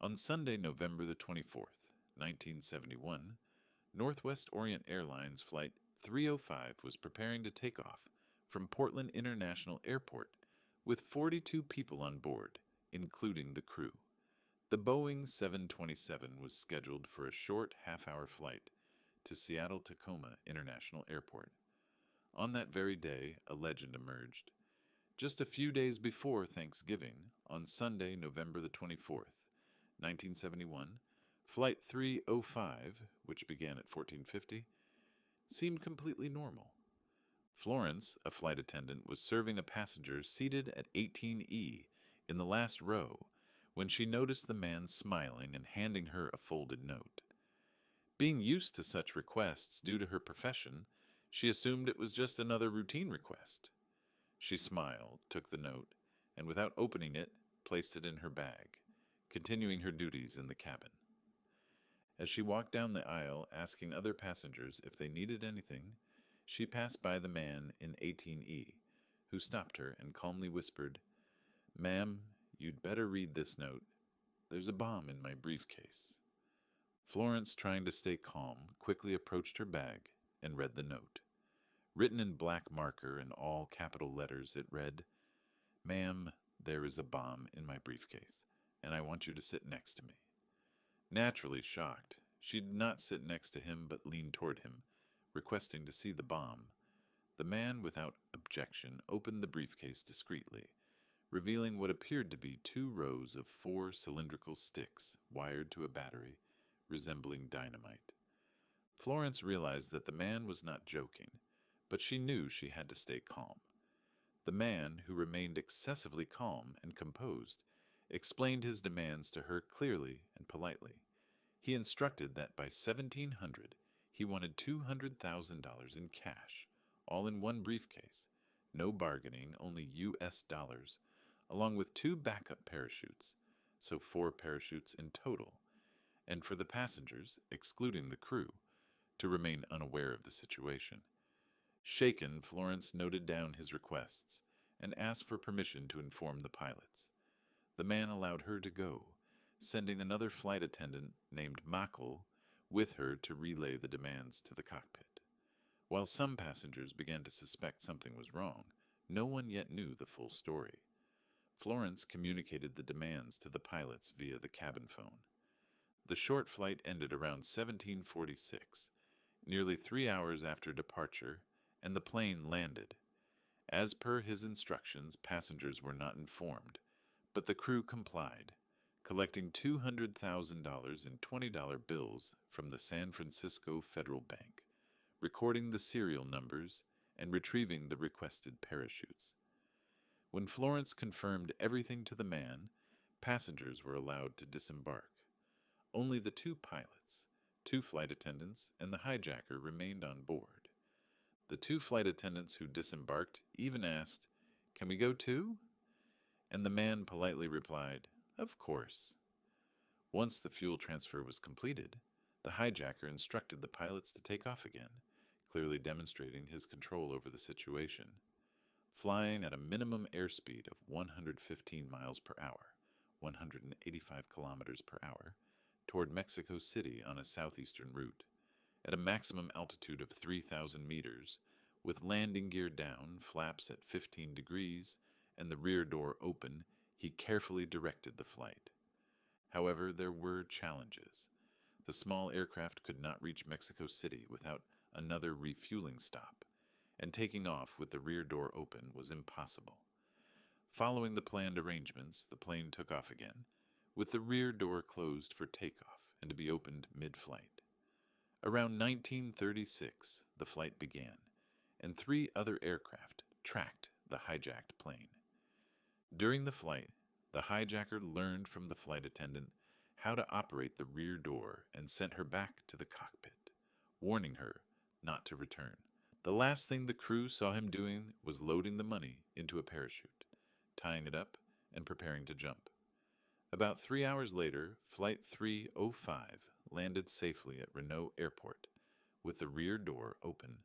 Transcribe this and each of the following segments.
On Sunday, November the 24th, 1971, Northwest Orient Airlines Flight 305 was preparing to take off from Portland International Airport with 42 people on board, including the crew. The Boeing 727 was scheduled for a short half-hour flight to Seattle-Tacoma International Airport. On that very day, a legend emerged. Just a few days before Thanksgiving, on Sunday, November the 24th, 1971, Flight 305, which began at 1450, seemed completely normal. Florence, a flight attendant, was serving a passenger seated at 18E in the last row when she noticed the man smiling and handing her a folded note. Being used to such requests due to her profession, she assumed it was just another routine request. She smiled, took the note, and without opening it, placed it in her bag, continuing her duties in the cabin. As she walked down the aisle asking other passengers if they needed anything, she passed by the man in 18E, who stopped her and calmly whispered, "Ma'am, you'd better read this note. There's a bomb in my briefcase." Florence, trying to stay calm, quickly approached her bag and read the note. Written in black marker in all capital letters, it read, "Ma'am, there is a bomb in my briefcase, and I want you to sit next to me." Naturally shocked, she did not sit next to him but leaned toward him, requesting to see the bomb. The man, without objection, opened the briefcase discreetly, revealing what appeared to be 2 rows of 4 cylindrical sticks wired to a battery, resembling dynamite. Florence realized that the man was not joking, but she knew she had to stay calm. The man, who remained excessively calm and composed, explained his demands to her clearly and politely. He instructed that by 1700 he wanted $200,000 in cash, all in one briefcase, no bargaining, only US dollars, along with 2 backup parachutes, so 4 parachutes in total, and for the passengers, excluding the crew, to remain unaware of the situation. Shaken, Florence noted down his requests and asked for permission to inform the pilots. The man allowed her to go, sending another flight attendant named Makel with her to relay the demands to the cockpit. While some passengers began to suspect something was wrong, no one yet knew the full story. Florence communicated the demands to the pilots via the cabin phone. The short flight ended around 1746, nearly 3 hours after departure, and the plane landed. As per his instructions, passengers were not informed, but the crew complied, collecting $200,000 in $20 bills from the San Francisco Federal Bank, recording the serial numbers, and retrieving the requested parachutes. When Florence confirmed everything to the man, passengers were allowed to disembark. Only the 2 pilots, 2 flight attendants, and the hijacker remained on board. The 2 flight attendants who disembarked even asked, "Can we go too?" And the man politely replied, "Of course." Once the fuel transfer was completed, the hijacker instructed the pilots to take off again, clearly demonstrating his control over the situation. Flying at a minimum airspeed of 115 miles per hour, 185 kilometers per hour, toward Mexico City on a southeastern route, at a maximum altitude of 3,000 meters, with landing gear down, flaps at 15 degrees, and the rear door open, he carefully directed the flight. However, there were challenges. The small aircraft could not reach Mexico City without another refueling stop, and taking off with the rear door open was impossible. Following the planned arrangements, the plane took off again, with the rear door closed for takeoff and to be opened mid-flight. Around 1936, the flight began, and 3 other aircraft tracked the hijacked plane. During the flight, the hijacker learned from the flight attendant how to operate the rear door and sent her back to the cockpit, warning her not to return. The last thing the crew saw him doing was loading the money into a parachute, tying it up, and preparing to jump. About 3 hours later, Flight 305 landed safely at Renault Airport, with the rear door open.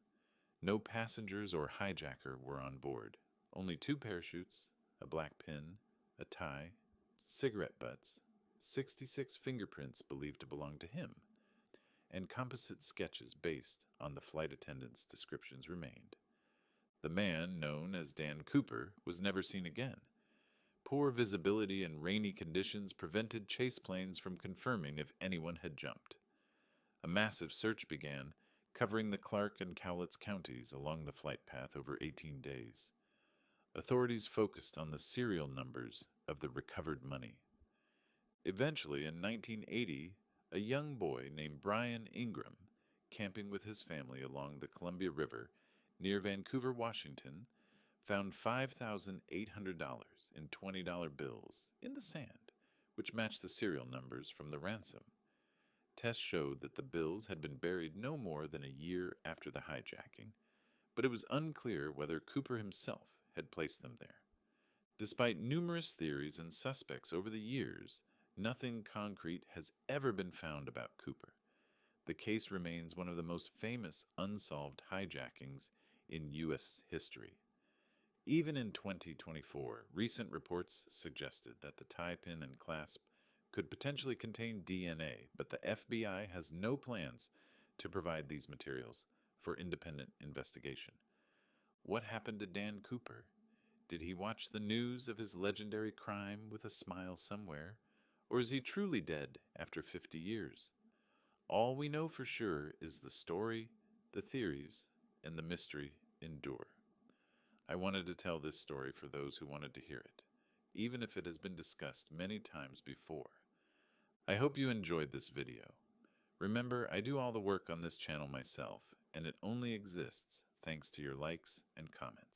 No passengers or hijacker were on board. Only 2 parachutes, a black pin, a tie, cigarette butts, 66 fingerprints believed to belong to him, and composite sketches based on the flight attendants' descriptions remained. The man, known as Dan Cooper, was never seen again. Poor visibility and rainy conditions prevented chase planes from confirming if anyone had jumped. A massive search began, covering the Clark and Cowlitz counties along the flight path over 18 days. Authorities focused on the serial numbers of the recovered money. Eventually, in 1980, a young boy named Brian Ingram, camping with his family along the Columbia River near Vancouver, Washington, found $5,800 in $20 bills in the sand, which matched the serial numbers from the ransom. Tests showed that the bills had been buried no more than a year after the hijacking, but it was unclear whether Cooper himself had placed them there. Despite numerous theories and suspects over the years, nothing concrete has ever been found about Cooper. The case remains one of the most famous unsolved hijackings in U.S. history. Even in 2024, recent reports suggested that the tie pin and clasp could potentially contain DNA, but the FBI has no plans to provide these materials for independent investigation. What happened to Dan Cooper? Did he watch the news of his legendary crime with a smile somewhere? Or is he truly dead after 50 years? All we know for sure is the story, the theories, and the mystery endure. I wanted to tell this story for those who wanted to hear it, even if it has been discussed many times before. I hope you enjoyed this video. Remember, I do all the work on this channel myself, and it only exists thanks to your likes and comments.